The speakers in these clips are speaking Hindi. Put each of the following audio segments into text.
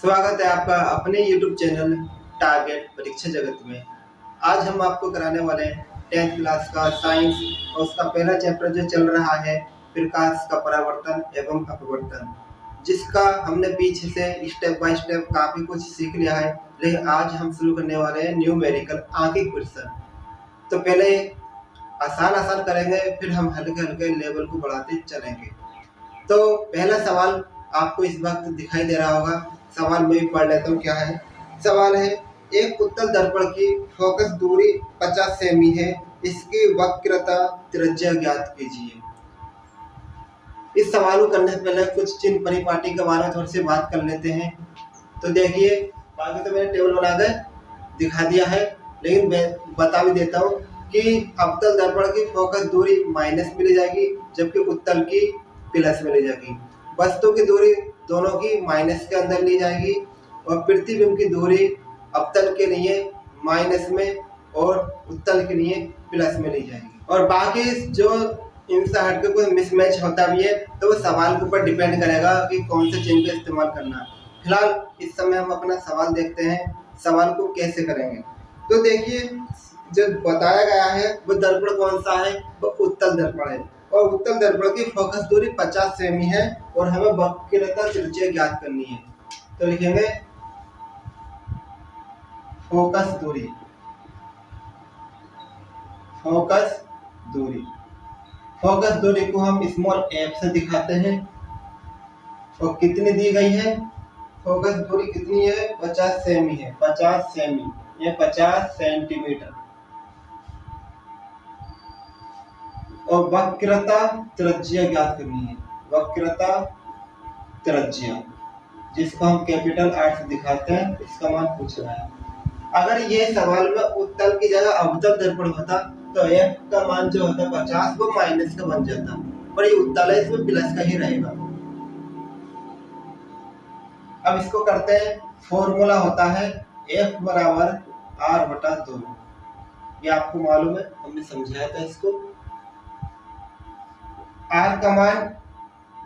स्वागत है आपका अपने YouTube चैनल टारगेट परीक्षा जगत में। आज हम आपको कराने वाले हैं 10th क्लास का साइंस और उसका पहला चैप्टर जो चल रहा है प्रकाश का परावर्तन एवं अपवर्तन, जिसका हमने पीछे से स्टेप बाय स्टेप काफ़ी कुछ सीख लिया है। लेकिन आज हम शुरू करने वाले हैं न्यूमेरिकल आंकिक क्वेश्चन। तो पहले आसान करेंगे, फिर हम हल्के हल्के लेवल को बढ़ाते चलेंगे। तो पहला सवाल आपको इस वक्त दिखाई दे रहा होगा। सवाल मैं भी पढ़ लेता हूँ क्या है। सवाल है, एक उत्तल दर्पण की फोकस दूरी 50 सेमी है, इसकी वक्रता त्रिज्या ज्ञात कीजिए। इस सवाल को करने से पहले कुछ चिन्ह परिपाटी के बारे में थोड़ी सी बात कर लेते हैं। तो देखिए, बाकी तो मैंने टेबल बना कर दिखा दिया है, लेकिन मैं बता भी देता हूँ कि अवतल दर्पण की फोकस दूरी माइनस में ली जाएगी, जबकि उत्तल की प्लस में ली जाएगी। वस्तु की दूरी दोनों की माइनस के अंदर ली जाएगी और प्रतिबिंब की दूरी अवतल के लिए माइनस में और उत्तल के लिए प्लस में ली जाएगी। और बाकी जो इनसे हट के कोई मिसमैच होता भी है तो वो सवाल के ऊपर डिपेंड करेगा कि कौन से चिन्ह का इस्तेमाल करना है। फिलहाल इस समय हम अपना सवाल देखते हैं, सवाल को कैसे करेंगे। तो देखिए, जो बताया गया है वो दर्पण कौन सा है, वो उत्तल दर्पण है और उत्तल दर्पण की फोकस दूरी 50 सेमी है और हमें वक्रता त्रिज्या ज्ञात करनी है। तो लिखेंगे फोकस दूरी, फोकस दूरी। फोकस दूरी को हम स्मॉल एफ से दिखाते हैं और कितनी दी गई है, फोकस दूरी कितनी है, 50 सेमी है। 50 सेमी ये 50 सेंटीमीटर। और वक्रता त्रिज्या ज्ञात करनी है, वक्रता त्रिज्या, जिसको हम कैपिटल आर से दिखाते हैं। इसका मान पूछ रहा है। अगर ये सवाल में उत्तल की जगह अवतल दर्पण होता तो एफ का मान जो होता 50 वो माइनस का बन जाता, पर ये उत्तल है, इसमें प्लस का ही रहेगा। अब इसको करते हैं। फॉर्मूला होता है F बराबर R/2। ये आपको मालूम है, हमने समझाया था इसको। R का मान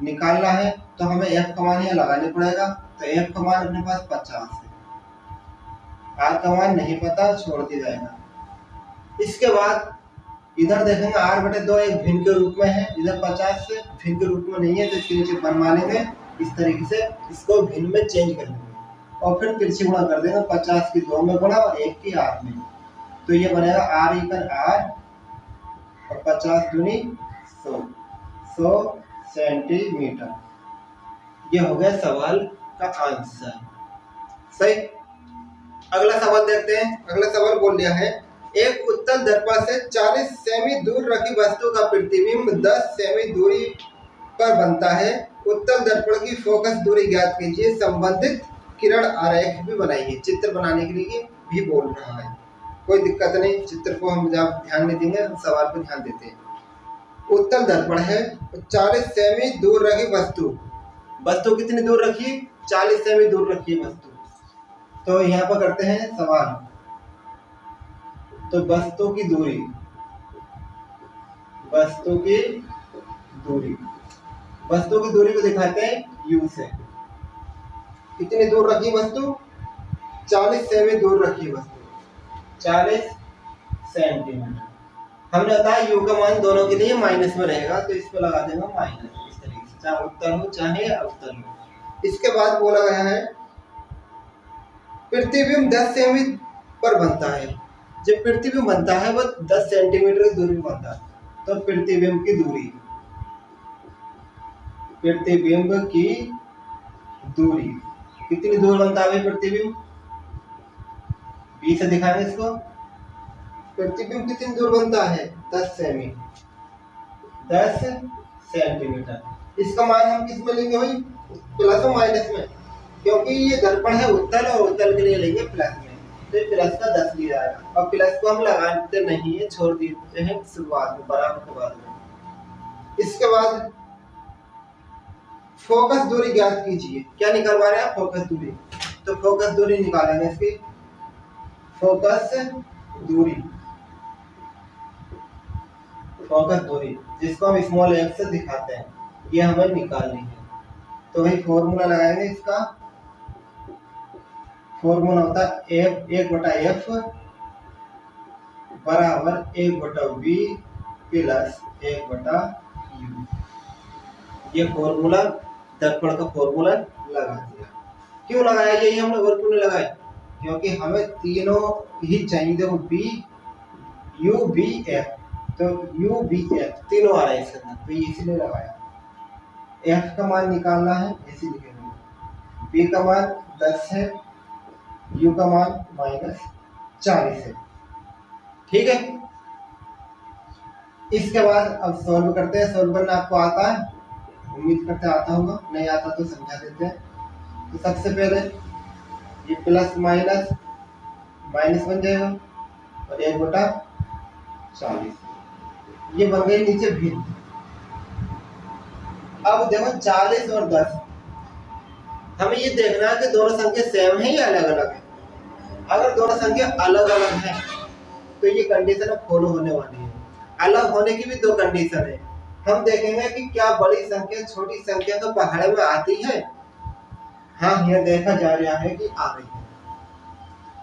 निकालना है तो हमें F का मान यहाँ लगाने पड़ेगा। तो F का मान अपने पास 50 है, R का मान नहीं पता, छोड़ दिया जाएगा। इसके बाद इधर देखेंगे R/2 एक भिन्न के रूप में है, इधर 50 से भिन्न के रूप में नहीं है, तो इसके नीचे बनवा लेंगे। इस तरीके से इसको भिन्न में चेंज कर लेंगे और फिर तिरछी गुणा कर देंगे। 50 की 2 में गुणा और 1 की R में, तो ये बनेगा R = R और 50 दूनी 100 सेंटीमीटर। ये हो गया सवाल का आंसर। सही। अगला सवाल देखते हैं। अगला सवाल बोल दिया है, एक उत्तल दर्पण से 40 सेमी दूर रखी वस्तु का प्रतिबिंब 10 सेमी दूरी पर बनता है। उत्तल दर्पण की फोकस दूरी ज्ञात कीजिए। संबंधित किरण आरेख भी बनाइए। चित्र बनाने के लिए भी बोल रहा है, कोई दिक्कत नहीं, चित्र को हम जब ध्यान नहीं देंगे, हम सवाल पर ध्यान देते हैं। उत्तल दर्पण है, 40 सेमी दूर रखी वस्तु, वस्तु कितनी दूर रखी, 40 सेमी दूर रखी वस्तु। तो यहाँ पर करते हैं सवाल। तो वस्तु की दूरी, वस्तु की दूरी, वस्तु की दूरी को दिखाते हैं U से। कितनी दूर रखी वस्तु, 40 सेमी दूर रखी वस्तु, 40 सेंटीमीटर। हमने बताया U का मान दोनों के लिए माइनस में रहेगा, तो इस पर लगा देगा माइनस। इस तरीके से चाहे उत्तल हो चाहे अवतल हो। इसके बाद बोला गया है प्रतिबिंब 10 सेमी पर बनता है। जब प्रतिबिंब बनता है वो 10 सेंटीमीटर की दूरी पर बनता है। तो प्रतिबिंब की दूरी, प्रतिबिंब की दूरी कितनी दूर बनता है प्रतिबिंब, B से दिखाएंगे इसको। प्रतिबिंब कितनी दूर बनता है, 10 सेमी, 10 सेंटीमीटर। इसका मान हम किस में लेंगे भाई, प्लस और माइनस में, क्योंकि ये दर्पण है उत्तल और उत्तल के लिए लेंगे प्लस में, तो प्लस का 10 लिया जाएगा। और प्लस को हम लगाते नहीं है, छोड़ देते हैं शुरुआत में, बराबर के बाद में। इसके बाद फोकस दूरी ज्ञात कीजिए। क्या निकालवा रहे हैं, फोकस दूरी। तो फोकस दूरी निकालेंगे इसकी, फोकस दूरी, फोकस दूरी जिसको हम स्मॉल f से दिखाते हैं, ये हमें निकालनी है। तो वही फॉर्मूला लगाएंगे इसका, फॉर्मूला होता है एफ 1/f बराबर 1/v प्लस 1/u। ये फॉर्मूला दर्पण का फॉर्मूला लगा दिया। क्यों लगाया ये हमने और क्यों नहीं लगाया? क्योंकि हमें तीनों ही चाहिए। देखो बी यू बी एफ, तो यू बी एफ तीनों आ रहा है इसके अंदर, तो इसलिए लगाया। एफ का मान निकालना है, ऐसे लिखेंगे। बी का मान 10 है, यू का मान -40 है। ठीक है, इसके बाद अब सॉल्व करते हैं। सॉल्व करना आपको आता है, उम्मीद करते आता होगा, नहीं आता तो समझा देते हैं। तो सबसे पहले ये प्लस माइनस माइनस बन जाएगा और 1/40 ये बन गई नीचे भिन्न। अब देखो 40 और 10, हमें ये देखना है कि दोनों संख्या सेम है या अलग अलग है। अगर दोनों संख्या अलग अलग है तो ये कंडीशन फॉलो होने वाली है। अलग होने की भी दो कंडीशन है। हम देखेंगे कि क्या बड़ी संख्या छोटी संख्या के पहाड़े में आती है। हाँ, यह देखा जा रहा है कि आ रही है,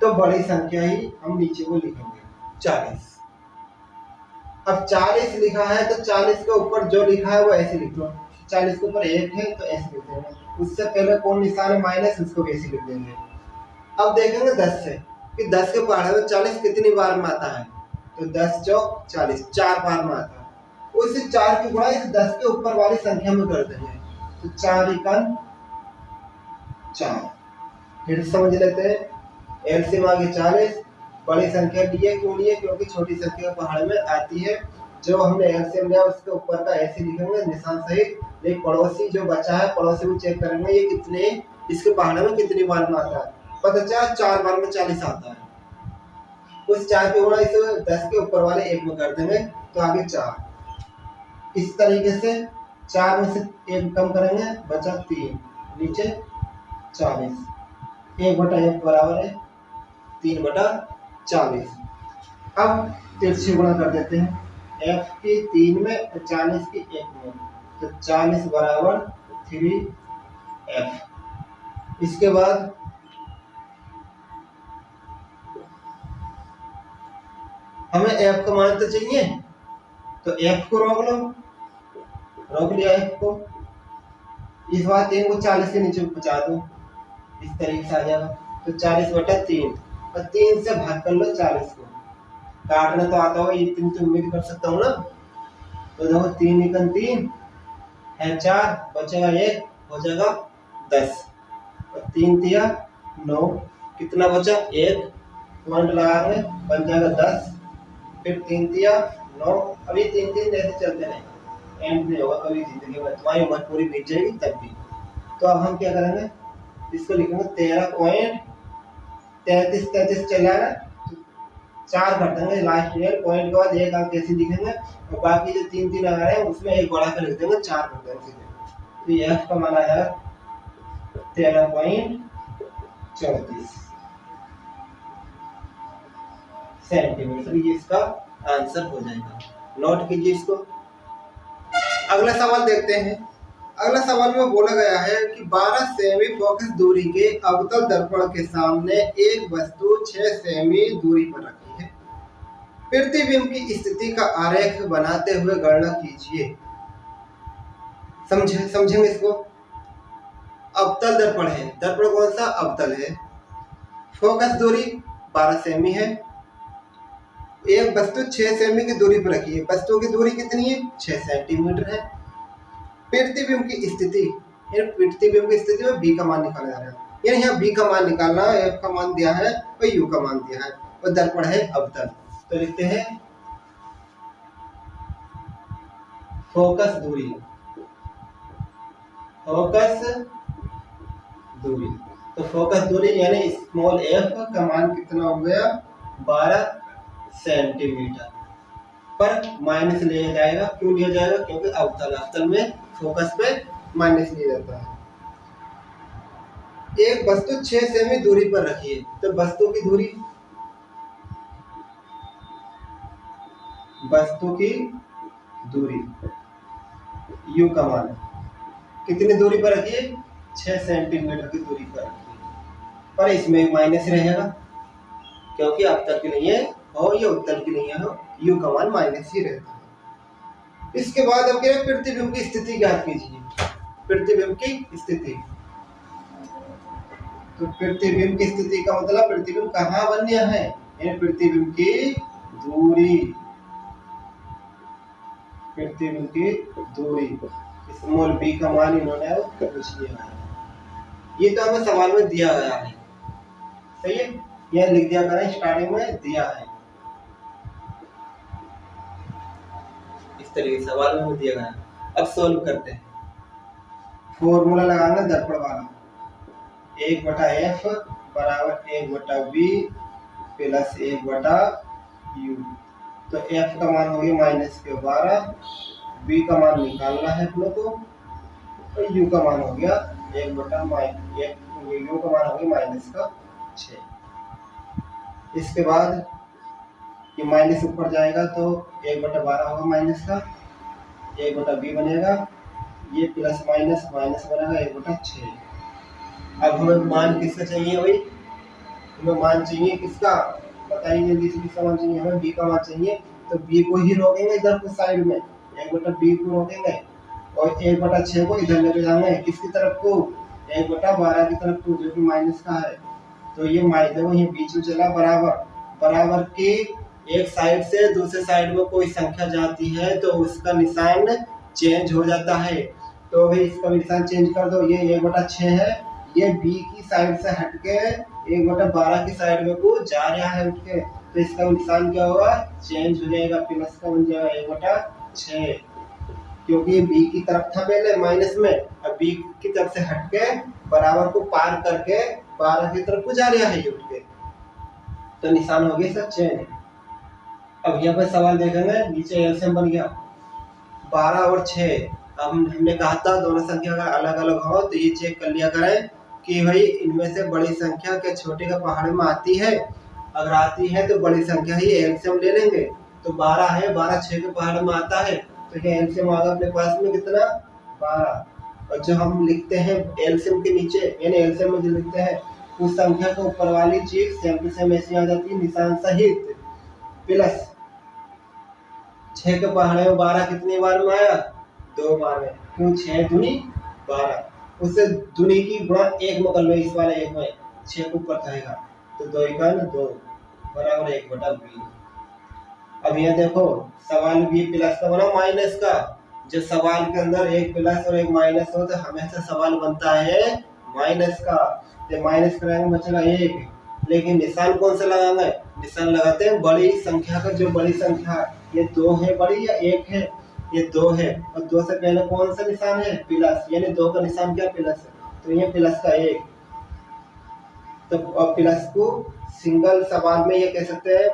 तो बड़ी संख्या ही हम नीचे को लिखेंगे 40। अब 40 लिखा है तो 40 के ऊपर जो लिखा है वो ऐसे लिख लो। 40 के ऊपर 1 है तो ऐसे लिख देंगे। उससे पहले कौन निशान है माइनस, उसको भी ऐसे लिख देंगे। अब देखेंगे 10 से कि 10 के पहाड़े में 40 कितनी बार में आता है, तो 10 चौक 40 4 बार में आता है। उसी 4 की गुणा इस 10 के ऊपर वाली संख्या में कर देंगे, तो 4 × 4। फिर समझ लेते हैं, एलसीएम आ गई 40। बड़ी संख्या लिए क्यों लिए? क्योंकि छोटी संख्या पहाड़ में आती है। जो हमने एलसीएम लिया उसके ऊपर का ऐसे लिखेंगे निशान सहित। लेकिन पड़ोसी जो बचा है, पड़ोसी को चेक करेंगे ये कितने, इसके पहाड़ में कितनी बार में आता है। पता चला 4 बार में 40 आता है। उस 4 की गुणा इस 10 के ऊपर वाले 1 में कर देंगे, तो आगे 4। इस तरीके से 4 में से 1 कम करेंगे, बचा 3, नीचे 40। 1/1 बराबर है 3/40। अब तिरछी गुणा कर देते हैं, f की 3 में और 40 की 1 में, तो 40 बराबर 3f। इसके बाद हमें f का मान तो चाहिए, तो f को रोक लो, रोक लिया f को। इस बार 3 को 40 के नीचे पहुंचा दो, इस तरीके से आ जाएगा। तो 40/3 और 3 से भाग कर लो 40 को। काटना तो आता होगा, ये 3 तो उम्मीद कर सकता हूँ ना। तो देखो 3 × 3 है 4, बचेगा 1, हो जाएगा 10 और 3 × 3 9, कितना बचा 1, पॉइंट लगा रहे बन जाएगा 10। फिर 3 × 3 9, अभी 3 3 ऐसे चलते रहेंगे, एंड नहीं होगा कभी जिंदगी में, तुम्हारी उम्र पूरी बीत जाएगी तब भी। तो अब हम क्या करेंगे, इसको लिखेंगे 13.33 चला है, 4 कर देंगे लास्ट ईयर। पॉइंट के बाद 1 अंक कैसे लिखेंगे, और बाकी जो 3 3 आ रहे हैं उसमें 1 बढ़ा कर लिख देंगे, 4 कर देंगे सीधे। तो ये f का मान आया 13.34 सेंटीमीटर। ये इसका आंसर हो जाएगा, नोट कीजिए इसको। अगला सवाल देखते हैं। अगला सवाल में बोला गया है कि 12 सेमी फोकस दूरी के अवतल दर्पण के सामने एक वस्तु 6 सेमी दूरी पर रखी है। प्रतिबिंब की स्थिति का आरेख बनाते हुए गणना कीजिए। समझेंगे इसको। अवतल दर्पण है, दर्पण कौन सा अवतल है, फोकस दूरी 12 सेमी है, एक वस्तु 6 सेमी की दूरी पर रखी है। वस्तु की दूरी कितनी है, 6 सेंटीमीटर है। प्रतिबिंब की स्थिति, प्रतिबिंब की स्थिति में बी का मान निकाला जा रहा है, यानी यहाँ बी का मान निकालना है, एफ का मान दिया है और यू का मान दिया है, और दर्पण है अवतल। तो लिखते हैं फोकस दूरी, फोकस दूरी। तो फोकस दूरी यानी स्मॉल एफ का मान कितना हो गया, 12 सेंटीमीटर पर माइनस लिया जाएगा। क्यों लिया जाएगा, क्योंकि अवतल में फोकस पे माइनस लिया जाता है। एक वस्तु 6 सेमी दूरी पर रखी है, तो वस्तु की दूरी, वस्तु की दूरी यू का मान कितनी दूरी पर रखी है, 6 सेंटीमीटर की दूरी पर रखी है। पर इसमें माइनस रहेगा क्योंकि अवतल के लिए हो या उत्तल के लिए हो u का मान माइनस ही रहता है। इसके बाद अब क्या, प्रतिबिंब की स्थिति ज्ञात कीजिए। प्रतिबिंब की स्थिति, तो प्रतिबिंब की स्थिति का मतलब प्रतिबिंब कहाँ बन्य है, यानी प्रतिबिंब की दूरी, प्रतिबिंब की दूरी स्मॉल b का मान इन्होंने पूछ लिया है। ये तो हमें सवाल में दिया गया है, सही है, यह लिख दिया करें, स्टार्टिंग में दिया है, इस तरीके से सवाल में दिया गया है। अब सॉल्व करते हैं। फॉर्मूला लगाना दर्पण वाला, 1/f बराबर 1/b प्लस 1/u। तो f का मान हो गया -12, b का मान निकालना है अपने को, और u का मान हो गया u का मान हो गया -6। इसके बाद ये माइनस ऊपर जाएगा तो 1/12 होगा माइनस का, 1/b बनेगा, ये प्लस माइनस माइनस बनेगा 1/6। अब हमें मान किसका चाहिए भाई, हमें मान चाहिए किसका, बताइए जल्दी से, किसका मान चाहिए हमें, b का मान चाहिए। तो b को ही रोकेंगे इधर को साइड में, 1/b को रोकेंगे और 1/6 को इधर लेके जाएंगे, किसकी तरफ को, 1/12 की तरफ को, जो कि माइनस का है। तो ये माइनस वो ये बीच में चला, बराबर बराबर की एक साइड से दूसरे साइड में कोई संख्या जाती है तो उसका निशान चेंज हो जाता है। तो भाई इसका निशान चेंज कर दो, ये 1/6 है, ये b की साइड से हटके 1/12 की साइड में को जा रहा है उठ के, तो इसका निशान क्या होगा, चेंज हो जाएगा, प्लस का बन जाएगा 1/6, क्योंकि ये b की तरफ था पहले माइनस में, अब b की तरफ से हटके बराबर को पार करके 12 की तरफ को जा रहा है ये उठ के, तो निशान हो गया इसका चेंज। अब यहाँ पे सवाल देखेंगे, नीचे एलसीएम बन गया 12 और 6। अब हमने कहा था दोनों संख्या अगर अलग अलग हो तो ये चेक कर लिया करें कि भाई इनमें से बड़ी संख्या क्या छोटे का पहाड़ में आती है, अगर आती है तो बड़ी संख्या ही एलसीएम ले लेंगे। तो 12 है, 12 6 के पहाड़ में आता है, तो ये एलसीएम आ गया अपने पास में कितना, 12। और जो हम लिखते हैं एलसीएम के नीचे, यानी एलसीएम में जो लिखते हैं उस संख्या को ऊपर वाली चीज सेम टू सेम ऐसी आ जाती है निशान सहित, प्लस 6 के पहाड़े में 12 कितनी बार में आया, 2 बार में, क्यों 6 दूनी 12, उससे दूनी की गुणा 1 में कर लो, इस वाले 1 में 6 को ऊपर जाएगा, तो 2 × 2 बराबर 1/b। अब ये देखो सवाल भी प्लस का बना माइनस का, जब सवाल के अंदर एक प्लस और एक माइनस हो तो हमेशा सवाल बनता है माइनस का, जब माइनस करेंगे बचेगा 1, लेकिन निशान कौन सा लगाएंगे, निशान लगाते हैं बड़ी संख्या का, जो बड़ी संख्या ये 2 है बड़ी या 1 है, ये 2 है, और 2 से पहले कौन सा निशान है, प्लस, यानी 2 का निशान क्या, प्लस है, तो ये प्लस का 1। तो अब प्लस को सिंगल सवाल में ये कह सकते हैं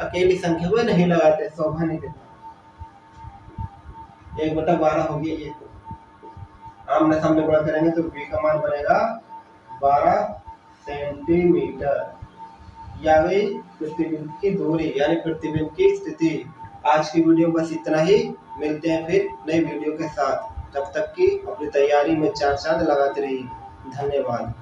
अकेली संख्या में नहीं लगाते, शोभा नहीं देता। 1/12 हो गया, ये आमने सामने गुणा करेंगे तो b का मान बनेगा 12 सेंटीमीटर, या गई प्रतिबिंब की दूरी यानी प्रतिबिंब की स्थिति। आज की वीडियो बस इतना ही, मिलते हैं फिर नई वीडियो के साथ, तब तक की अपनी तैयारी में चार चांद लगाते रहिए। धन्यवाद।